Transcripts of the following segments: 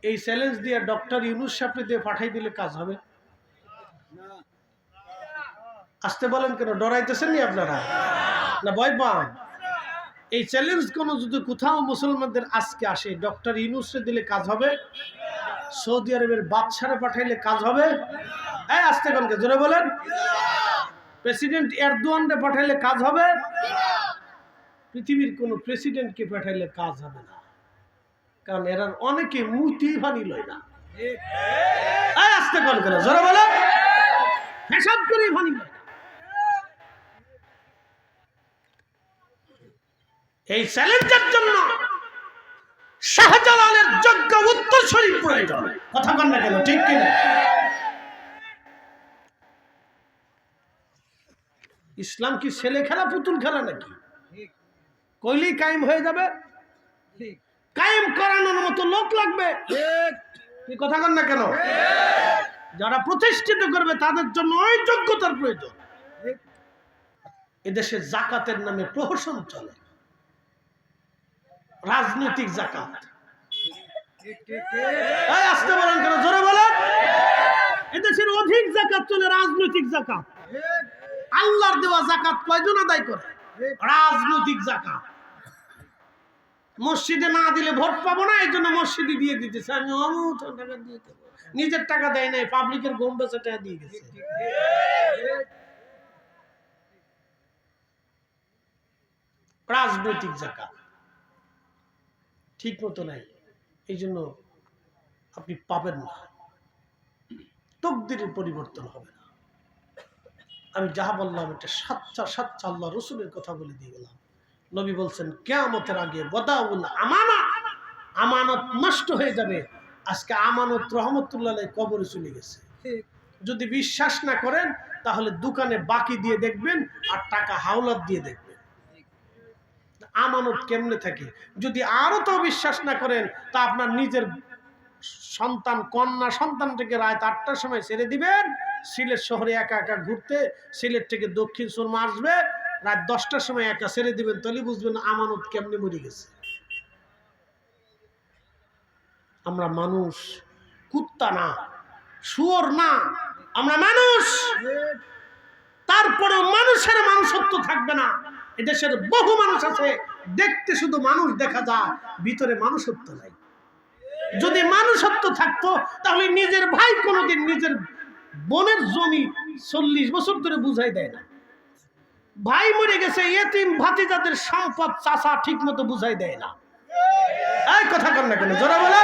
এই চ্যালেঞ্জ দিয়ে ডক্টর ইউনূস সাহেবকে দিয়ে পাঠাই দিলে কাজ হবে? আসতে বলেন কেন, ডরাইতেছেন নি আপনারা না ভয় পান? এই চ্যালেঞ্জ কোনো যদি কোথাও মুসলমানদের আজকে আসে, ডক্টর ইউনূসকে দিলে কাজ হবে? সৌদি আরবের বাদশারে পাঠাইলে কাজ হবে? এই আসতে কোনকে জোরে বলেন। প্রেসিডেন্ট এরদোয়ানকে পাঠাইলে কাজ হবে? পৃথিবীর কোন প্রেসিডেন্টকে পাঠাইলে কাজ হবে না, কারণ এরা অনেকে মুতি ভানি লয় না। এই আসতে কোনকে জোরে বলেন, হিসাব করে ভানি লয় না। এই চ্যালেঞ্জের জন্য শাহজালালের যোগ্য উত্তরসূরি প্রয়োজন। কথা বল না কেন, ঠিক কিনা? ইসলাম কি ছেলে খেলা পুতুল খেলা নাকি? কইলেই কায়েম হয়ে যাবে? কায়েম করানোর মতো লোক লাগবে। কি কথা বল না কেন? যারা প্রতিষ্ঠিত করবে তাদের জন্য ওই যোগ্যতার প্রয়োজন। এদেশে যাকাতের নামে প্রহসন চলে, রাজনৈতিক যাকাত। আসতে বলেন কেন, জোরে বলেন। এদেশের অধিক যাকাত চলে রাজনৈতিক যাকাত। আল্লাহর দেওয়া যাকাত কয়জন আদায় করে? রাজনৈতিক যাকাত। মসজিদে না দিলে ভোট পাবো না, এই জন্য মসজিদে দিয়ে দিতেছে। আমি টাকা দিয়ে দেবো, নিজের টাকা দেয় নাই, পাবলিকের গম বেচে টাকা দিয়ে গেছে। রাজনৈতিক যাকাত ঠিক মতো নাই, এই জন্য আপনি পাবেন না, তাকদীরের পরিবর্তন হবে না। আমি যাহা বললাম এটা সাচ্চা সাচ্চা আল্লাহ রসুলের কথা বলে দিয়ে গেলাম। নবী বলছেন কিয়ামতের আগে ওয়াদাউল আমানাত, আমানত নষ্ট হয়ে যাবে। আজকে আমানত রহমতুল্লাহ আলাইহি কবরে চলে গেছে। যদি বিশ্বাস না করেন তাহলে দোকানে বাকি দিয়ে দেখবেন আর টাকা হাওলাত দিয়ে দেখবেন আমানত কেমনে থাকে। যদি আরো তো বিশ্বাস না করেন তা আপনার নিজের সন্তান, কন্যা সন্তানটাকে রাত 8টার সময় ছেড়ে দিবেন সিলেট শহরে একা একা ঘুরতে, সিলেট থেকে দক্ষিণ সুরমা আসবে, রাত 10টার সময় একা ছেড়ে দিবেন, তাহলে বুঝবেন আমানত কেমনে মরে গেছে। আমরা মানুষ, কুত্তা না, শুয়োর না, আমরা মানুষ। তারপরেও মানুষের মানুষত্ব থাকবে না। এদেশের বহু মানুষ আছে দেখতে শুধু মানুষ দেখা যায়, ভিতরে মানুষত্ব নাই। যদি মানুষত্ব থাকতো তাহলে নিজের ভাই কোনোদিন নিজের বোনের জমি 40 বছর ধরে বুঝাই দেয় না। ভাই মরে গেছে, এতিম ভাতিজাদের সম্পদ চাচা ঠিক মতো বুঝাই দেয় না। এই কথা কর না কেন, জোরে বলে।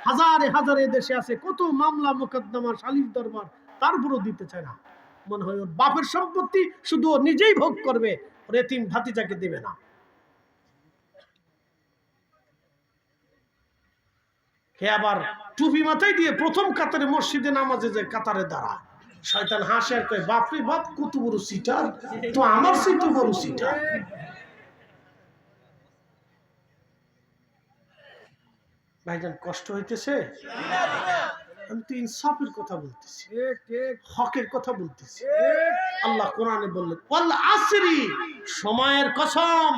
হাজারে হাজারে দেশে আছে কত মামলা মোকদ্দমা সালিশ দরবার, তারপরও দিতে চায় না। মনে হয় ওর বাপের সম্পত্তি শুধু ও নিজেই ভোগ করবে, ওর এতিম ভাতিজাকে দেবে না। হে আবার টুপি মাথায় দিয়ে প্রথম কাতারে মসজিদে নামাজে যে কাতারে দাঁড়ায়, শয়তান হাসে আর কয় বাপরে বাপ কত বড় সিটার, তো আমার সেই তো বড় সিটার। ভাইজান কষ্ট হইতেছে? আমি তো ইনসাফের কথা বলতেছি, হকের কথা বলতেছি। আল্লাহ কোরআনে বললেন ওয়াল আসরি, সময়ের কসম,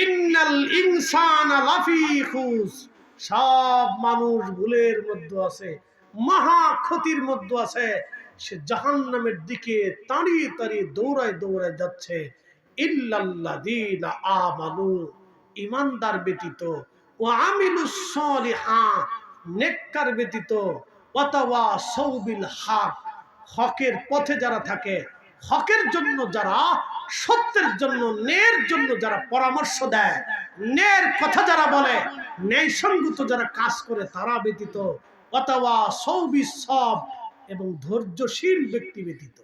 ইন্নাল ইনসানা লাফি খুস, সব মানুষ ভুলের মধ্যে আছে, মহা ক্ষতির মধ্যে আছে। সে জাহান্নামের দিকে তাড়িয়ে তাড়িয়ে দৌড়ায় দৌড়ায় যাচ্ছে। ইল্লাল্লাযীনা আমানু, ঈমানদার ব্যতীত, ওয়া আমিলুস সালিহাত, নেককার ব্যতীত, ওয়া তাওয়াসাউ বিল হক, হকের পথে যারা থাকে, হকের জন্য যারা, সত্যের জন্য, ন্যায়ের জন্য যারা পরামর্শ দেয়, ন্যায়ের কথা যারা বলে, ন্যায়সঙ্গত যারা কাজ করে তারা ব্যতীত, ওয়া তাওয়াসাউ বিস সাবর, এবং ধৈর্যশীল ব্যক্তি ব্যতীত।